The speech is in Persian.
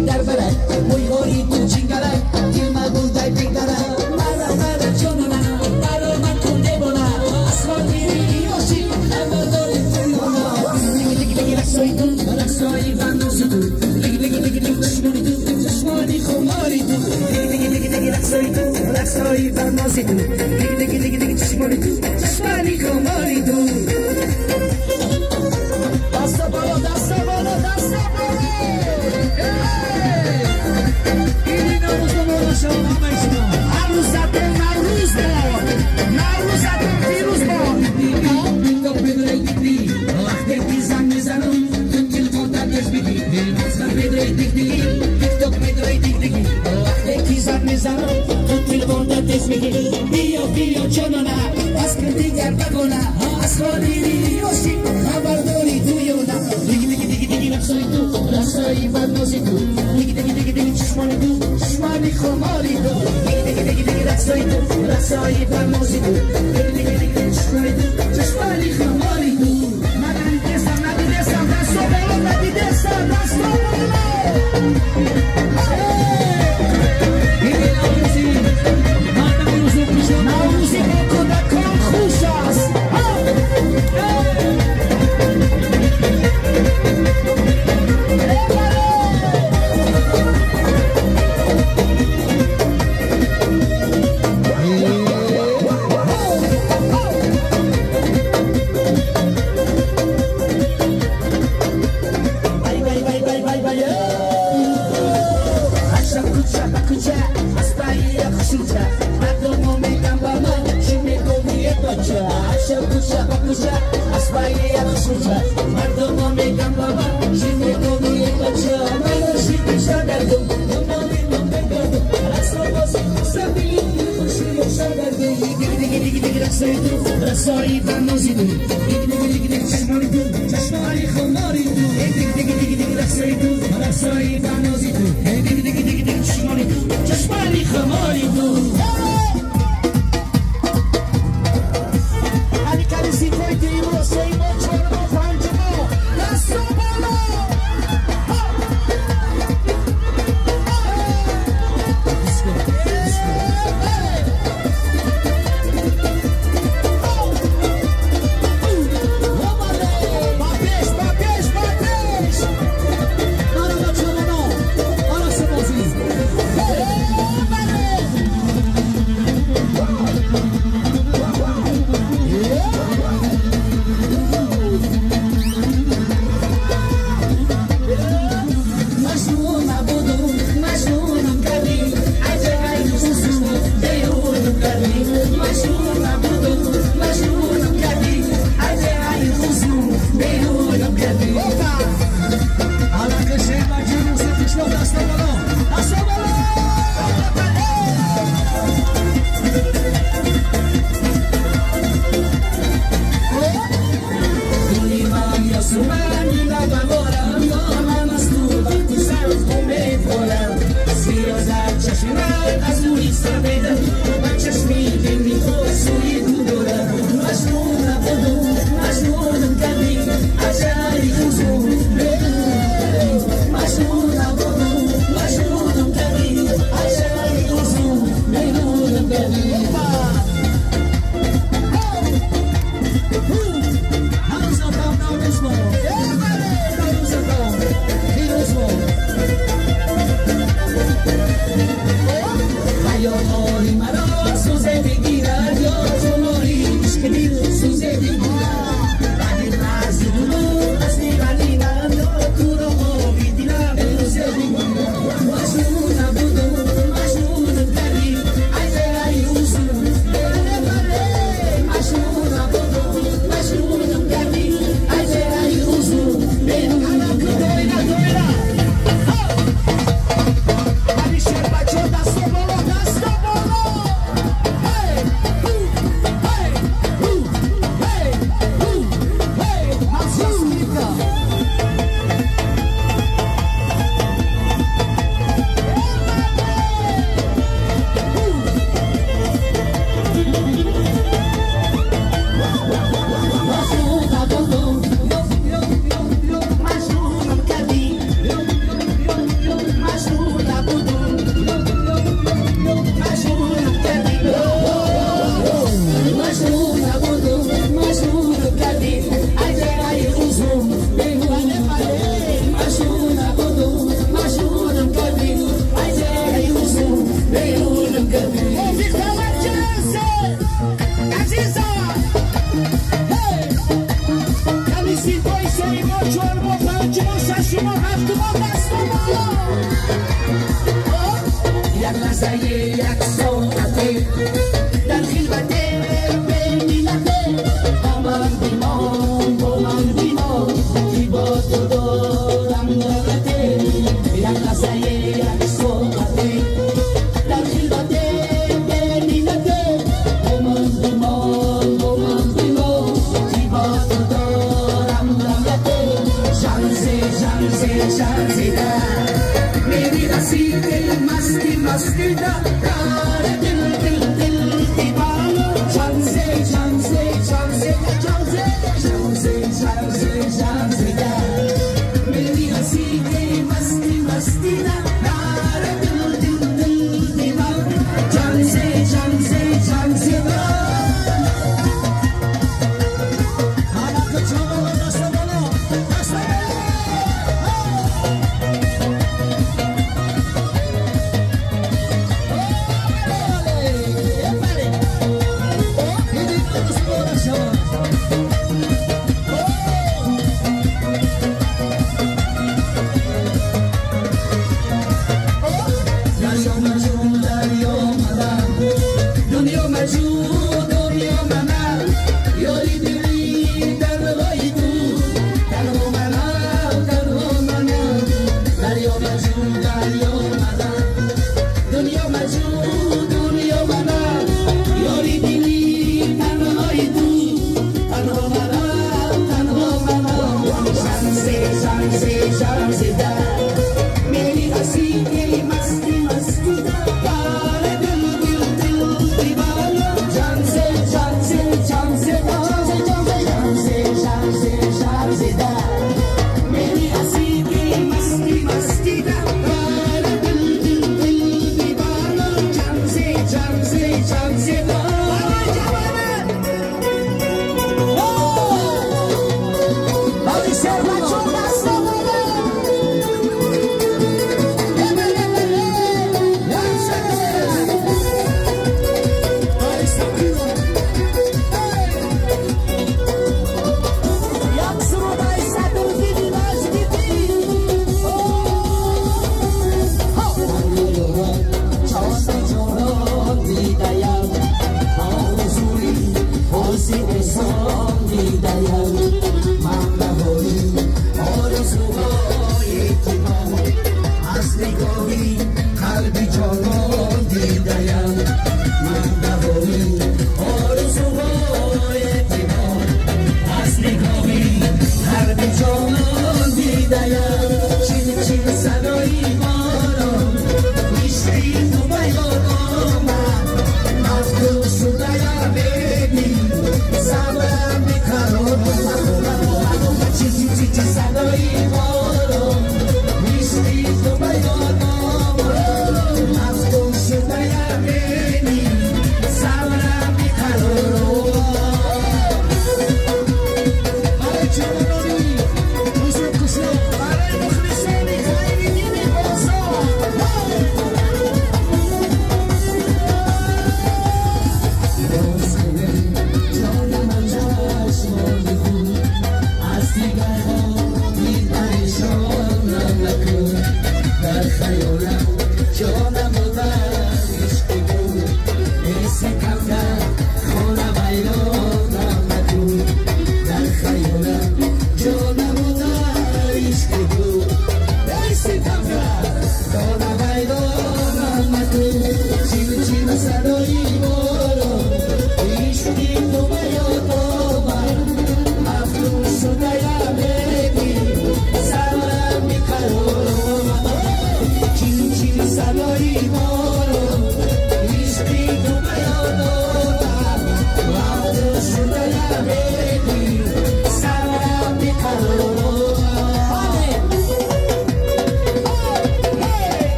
در برد موی غاری تو چینگره دل مگو دای پیگره مرا جانونه مرا من کنده بونه از خاطری باشی همه داری تویونه لگی رقصایی تو رقصایی بندازی تو لگی دشمانی تو دشمانی خماری تو لگی رقصایی تو رقصایی بندازی تو لگی دشمانی تو دشمانی خماری تو دست بالا دست بالا دست بالا اینی نروز بمارا شما همه شما عروزتون نروز باد نروزتون پیروز باد تو بدرای دیگری وقتی بیزن میزنم تو تلفون در دست بگی تو بدرای دیگری تو بدرای دیگری وقتی بیزن میزنم تو تلفون در دست بگی بیا جانانه از دیگر بگونه از خالی روشی خبرداری تویونه دیگی رقصایی تو رقصایی بندازی تو دیگی چشمانی تو چشمانی خماری تو دیگی رقصایی تو رقصایی بندازی تو دیگی چشمانی تو چشمانی خماری تو من ندیدستم دستو بلو ندیدستم دستو بلو نوروزی با کودکان خوش است رقصایی بندازی تو چشمانی تو چشمانی خماری تو رقصایی تو رقصایی بندازی تو چشمانی تو چشمانی خماری تو علی کلی سیفای دیمو سیمو چهارمو پنجمو دستو بالا شما هفت ما دست یک لحظه یک ساعته در خلوت ملت آمد بیمان با من بیمان کی با تو دارم رغبته یک لحظه یک ساعته در خلوت ملت آمد بیمان با من بیمان کی با تو دارم رغبته شانزه شانزه شانزه در मेरी हंसी दिल मस्ती मस्ती दार दिल दिल दिल दीवाना शान से शान से शान से शान से शान से शान से शान से मेरी हंसी दिल मस्ती मस्ती दार दिल दिल दिल दीवाना शान से शान से शान से खाना को छोड़ो रास्ता बोलो रास्ता Dario